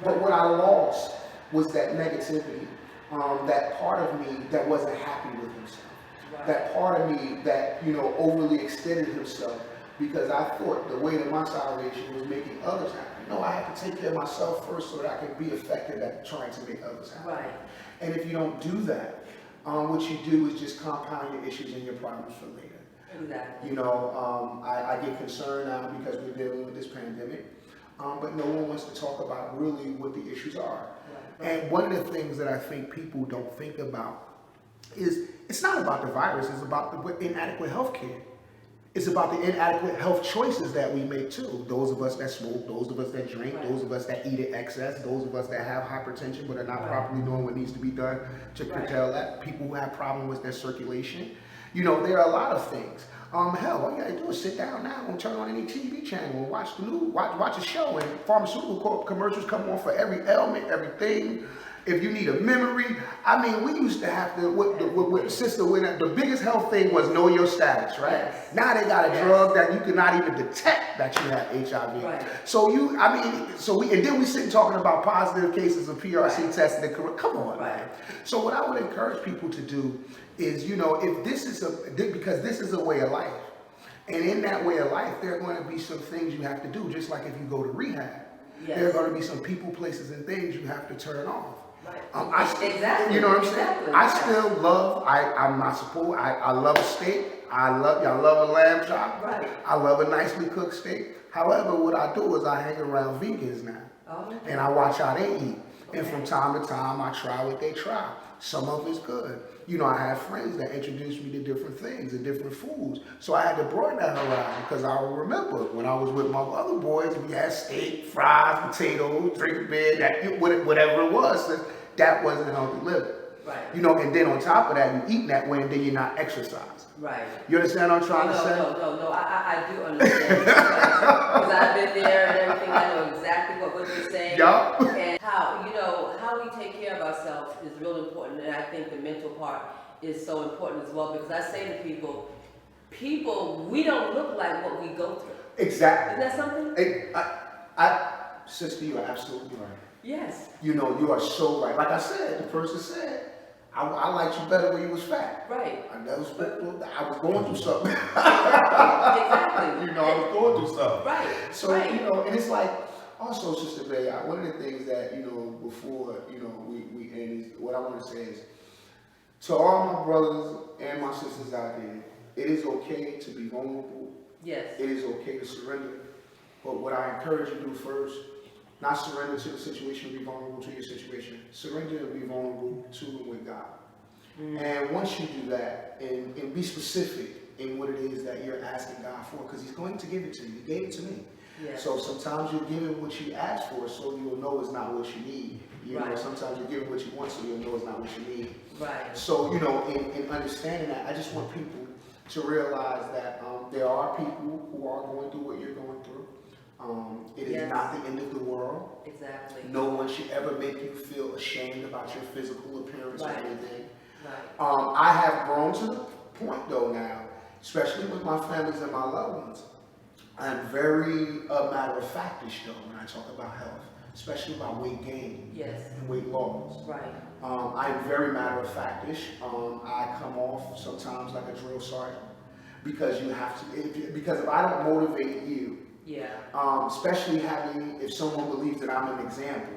But what I lost was that negativity, that part of me that wasn't happy with himself. Right. That part of me that, overly extended himself because I thought the way to my salvation was making others happy. No, I have to take care of myself first so that I can be effective at trying to make others happy. Right. And if you don't do that, what you do is just compound your issues and your problems for later. Exactly. I get concerned now because we're dealing with this pandemic, but no one wants to talk about really what the issues are. Right. And one of the things that I think people don't think about is it's not about the virus, it's about the inadequate health care. It's about the inadequate health choices that we make too. Those of us that smoke, those of us that drink, Right. those of us that eat in excess, those of us that have hypertension but are not Right. properly doing what needs to be done to Right. curtail that. People who have problems with their circulation. There are a lot of things. Hell, all you gotta do is sit down now and turn on any TV channel and watch the news, watch a show, and pharmaceutical commercials come on for every ailment, everything. If you need a memory, we used to have to, with sister, the biggest health thing was know your status, right? Yes. Now they got a Yes. drug that you cannot even detect that you have HIV. Right. And then we sit talking about positive cases of PRC Right. testing. Come on, Right. man. So what I would encourage people to do is, if this is because this is a way of life. And in that way of life, there are going to be some things you have to do, just like if you go to rehab. Yes. There are going to be some people, places, and things you have to turn off. Right. Exactly. You know what I'm saying? Exactly. I still love. I'm not supposed. I love a steak. I love a lamb chop. Right. I love a nicely cooked steak. However, what I do is I hang around vegans now, Oh, okay. and I watch how they eat. And Okay. from time to time, I try what they try. Some of it's good. I have friends that introduce me to different things and different foods. So I had to broaden that around because I remember when I was with my other boys, we had steak, fries, potatoes, drink beer, whatever it was. That wasn't healthy living. Right. And then on top of that, you eat that way and then you're not exercising. Right. You understand what I'm trying to say? No. I do understand because I've been there and everything. I know exactly what you're saying. Yup. And how we take care of ourselves is real important, and I think the mental part is so important as well because I say to people, we don't look like what we go through. Exactly. Isn't that something? Sister, you are absolutely right. Yes. You are so right. Like I said, the person said, I liked you better when you was fat. Right. I was going through something. Exactly. I was going through something. Right. So, right. And it's like, also, Sister Bay, one of the things that, before, we end, what I want to say is, to all my brothers and my sisters out there, it is okay to be vulnerable. Yes. It is okay to surrender. But what I encourage you to do first, not surrender to the situation, be vulnerable to your situation. Surrender and be vulnerable to and with God. Mm. And once you do that, and be specific in what it is that you're asking God for, because He's going to give it to you. He gave it to me. Yes. So sometimes you're given what you ask for, so you'll know it's not what you need. Sometimes you're given what you want, so you'll know it's not what you need. Right. So, in understanding that, I just want people to realize that there are people who are going through what you're going through. It is not the end of the world. Exactly. No one should ever make you feel ashamed about your physical appearance or Right. anything. Right. I have grown to the point though now, especially with my families and my loved ones, I'm very matter-of-factish though when I talk about health, especially about weight gain Yes. and weight loss. Right. I am very matter-of-factish. I come off sometimes like a drill sergeant because you have to. Because if I don't motivate you, Yeah. especially if someone believes that I'm an example,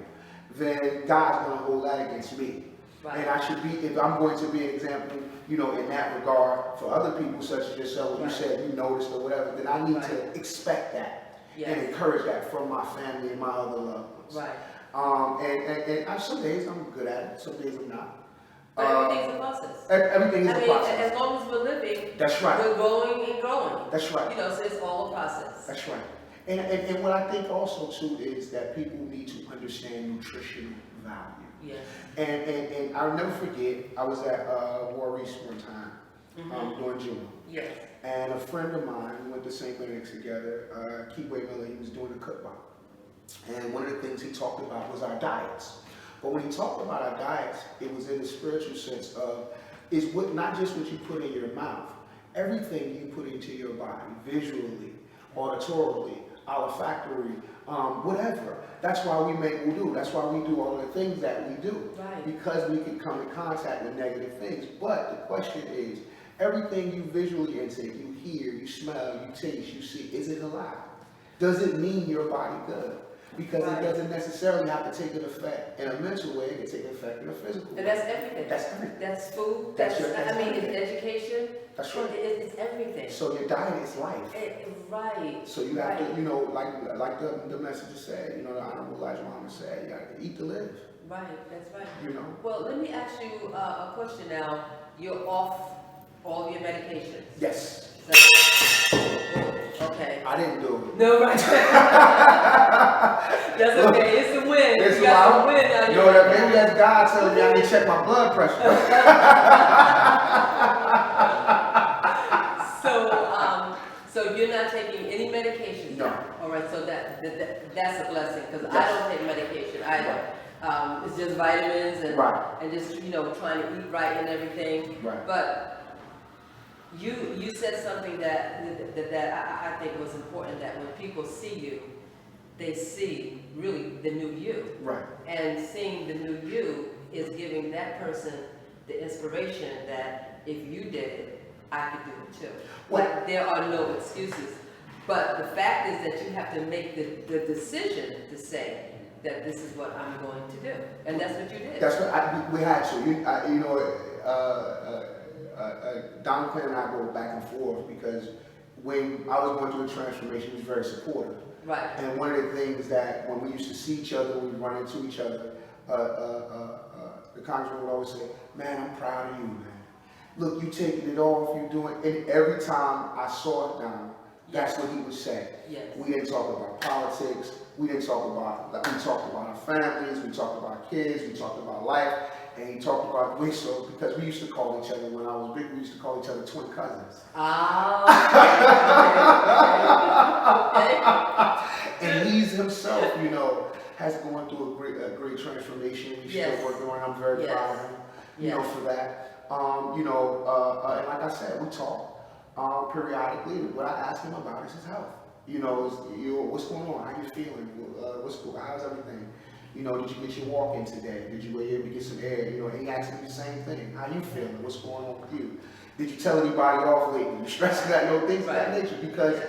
then God's going to hold that against me. Right. And I should be, if I'm going to be an example, in that regard for other people such as yourself, when you said you noticed or whatever, then I need to expect that and encourage that from my family and my other loved ones. Right. Some days I'm good at it, some days I'm not. But everything's a process. Everything is a process. As long as we're living, That's right. we're growing and growing. That's right. So it's all a process. That's right. And what I think also too is that people need to understand nutritional value. Yes. And I'll never forget, I was at Maurice one time during June. Yes. And a friend of mine, we went to St. Benedict's together, Keithway Miller, he was doing a cookbook. And one of the things he talked about was our diets. But when he talked about our diets, it was in the spiritual sense of, not just what you put in your mouth, everything you put into your body, visually, auditorily, olfactory, whatever. That's why we make wudu. That's why we do all the things that we do. Right. Because we can come in contact with negative things. But the question is, everything you visually intake, you hear, you smell, you taste, you see, is it alive? Does it mean your body good? Because it doesn't necessarily have to take an effect in a mental way, it can take an effect in a physical way. And that's everything. That's everything. That's food. That's it's education. That's right. It's everything. So your diet is life. Right. So you have to, like the message said, the Honorable Elijah Muhammad said, you got to eat to live. Right, that's right. Well, let me ask you a question now. You're off all your medications. Yes. Okay. I didn't do it. No, right. That's okay. It's a win. It's you got a win out here. Maybe that's God telling me I need to check my blood pressure. So you're not taking any medication? No. All right. So that's a blessing because I don't take medication either. Right. It's just vitamins and right. and just trying to eat right and everything. Right. But you said something that I think was important, that when people see you, they see really the new you. Right. And seeing the new you is giving that person the inspiration that if you did it, I could do it too. Like there are no excuses. But the fact is that you have to make the decision to say that this is what I'm going to do. And that's what you did. That's what we had to. Don Quinn and I go back and forth because when I was going through a transformation, he was very supportive. Right. And one of the things that when we used to see each other, we run into each other, the congressman would always say, "Man, I'm proud of you, man. Look, you taking it off, you doing." And every time I saw it now, that's what he would say. Yes. We didn't talk about politics. We talked about our families. We talked about kids. We talked about life. And he talked about because we used to call each other when I was big. We used to call each other twin cousins. And he's himself, has gone through a great transformation. He's still working on it. I'm very proud of him, for that. And like I said, we talk periodically. What I ask him about is his health. What's going on? How you feeling? How's everything? Did you get your walk in today? Did you were able to get some air? And he asked me the same thing. How you feeling? What's going on with you? Did you tell anybody off lately? You stressing that, things of that nature. Because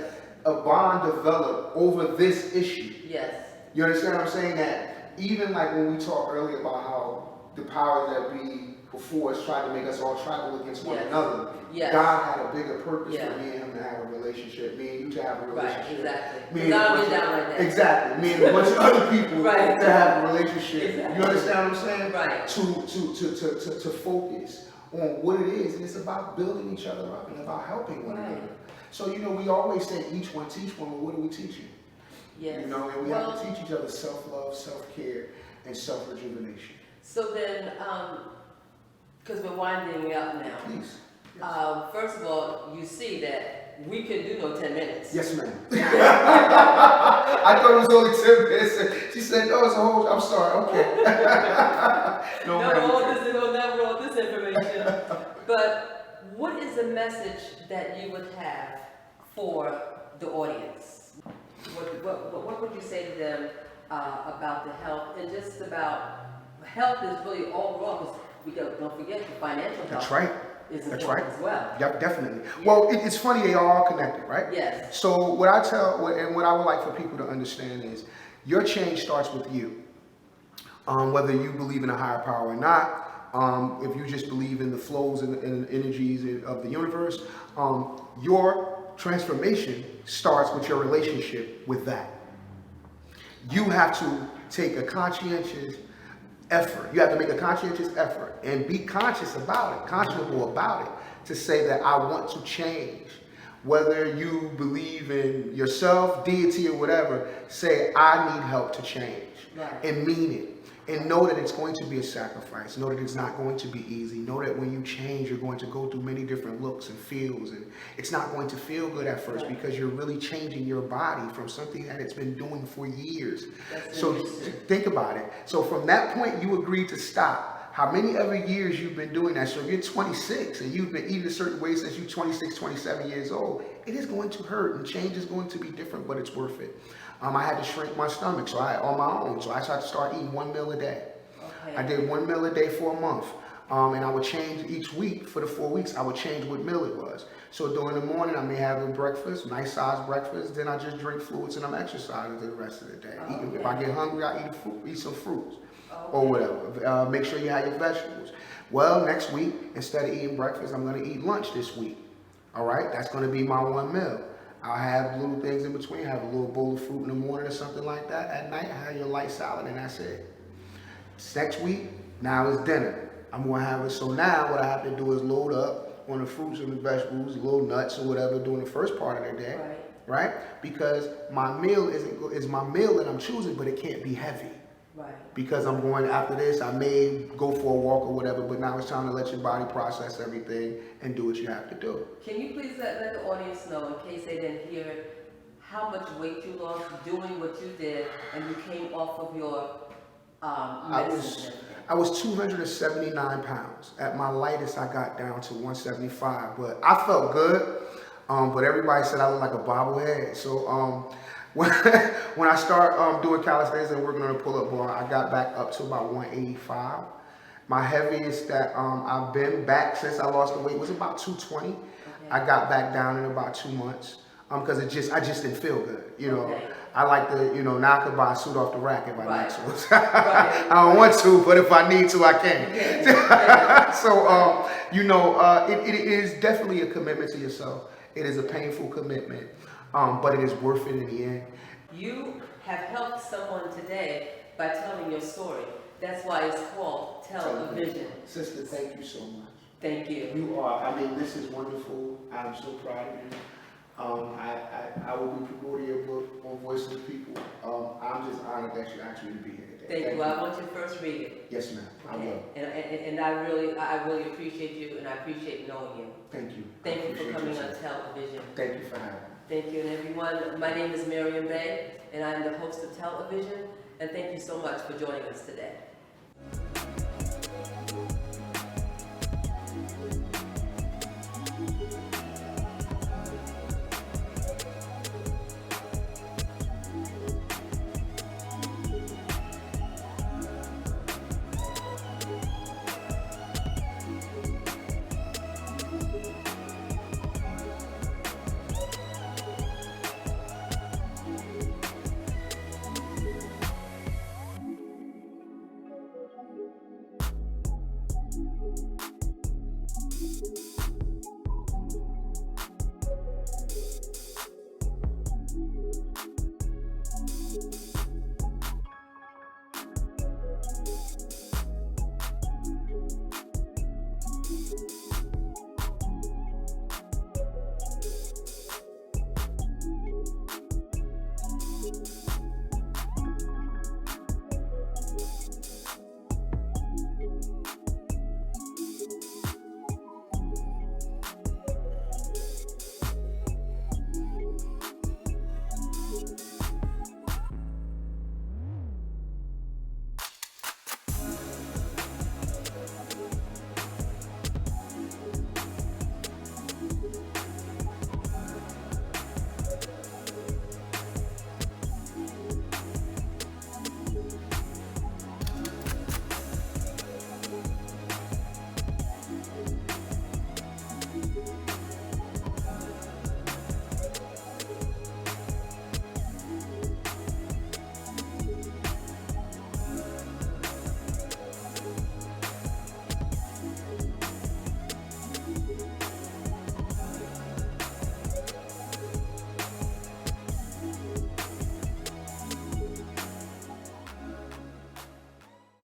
a bond developed over this issue. Yes. You understand what I'm saying? That even like when we talked earlier about how the powers that be before us tried to make us all tribal against one another. Yes. God had a bigger purpose for me and him to have a relationship, me and you to have a relationship. Right, exactly. Me and down like that. Exactly. Me and a bunch of other people to have a relationship. Exactly. You understand what I'm saying? Right. To focus on what it is, and it's about building each other up and about helping one another. So we always say each one teach one, but what are we teaching? Yes. And we have to teach each other self-love, self-care, and self-rejuvenation. So then, because we're winding up now. Please. First of all, you see that we can do no 10 minutes. Yes, ma'am. I thought it was only 10 minutes. She said, "No, it's a whole." I'm sorry. Okay. Never all this information. But what is the message that you would have for the audience? What would you say to them about the health and just about health is really overall, because we don't forget the financial health. That's right. Is That's important right. as well. Yep, definitely. Well, it's funny, they are all connected, right? Yes. So what I tell, and what I would like for people to understand is, your change starts with you. Whether you believe in a higher power or not, if you just believe in the flows and energies of the universe, your transformation starts with your relationship with that. You have to take a conscientious effort. You have to make a conscientious effort and be conscious about it, conscionable about it, to say that I want to change. Whether you believe in yourself, deity, or whatever, say I need help to change. Right. And mean it. And know that it's going to be a sacrifice. Know that it's not going to be easy. Know that when you change, you're going to go through many different looks and feels. And it's not going to feel good at first, because you're really changing your body from something that it's been doing for years. So think about it. So from that point, you agreed to stop. How many other years you've been doing that? So if you're 26 and you've been eating a certain way since you're 26, 27 years old, it is going to hurt, and change is going to be different, but it's worth it. I had to shrink my stomach, so on my own. So I started to start eating 1 meal a day. Okay. I did 1 meal a day for a month. And I would change each week for the 4 weeks. I would change what meal it was. So during the morning, I may have a breakfast, nice sized breakfast. Then I just drink fluids and I'm exercising the rest of the day. If I get hungry, I eat some fruits or whatever. Make sure you have your vegetables. Well, next week, instead of eating breakfast, I'm going to eat lunch this week. All right, that's going to be my 1 meal. I'll have little things in between. Have a little bowl of fruit in the morning or something like that. At night, I have your light salad and that's it. Next week, now it's dinner. I'm going to have it. So now what I have to do is load up on the fruits and the vegetables, little nuts or whatever during the first part of the day, right? Because my meal is my meal that I'm choosing, but it can't be heavy. Right. Because I'm going after this, I may go for a walk or whatever, but now it's time to let your body process everything and do what you have to do. Can you please let the audience know, in case they didn't hear it, how much weight you lost doing what you did and you came off of your medicine? I was 279 pounds. At my lightest, I got down to 175, but I felt good. But everybody said I looked like a bobblehead. So when I start doing calisthenics and working on a pull-up bar, I got back up to about 185. My heaviest that I've been back since I lost the weight was about 220. Okay. I got back down in about 2 months because I just didn't feel good, you know. Okay. I like to, you know, now I could buy a suit off the rack if I need to. I don't want to, but if I need to, I can. So, you know, it is definitely a commitment to yourself. It is a painful commitment, but it is worth it in the end. You have helped someone today by telling your story. That's why it's called Tell a Vision. Sister, thank you so much. Thank you. You are, I mean, this is wonderful. I'm so proud of you. I will be promoting your book on Voice of the People. I'm just honored that you asked me to be here today. Thank you. I want you to first read it. Yes, ma'am. I will. And I really appreciate you, and I appreciate knowing you. Thank you. Thank you for coming on Television. Thank you for having me. Thank you, and everyone. My name is Miriam Bay, and I'm the host of Television. And thank you so much for joining us today.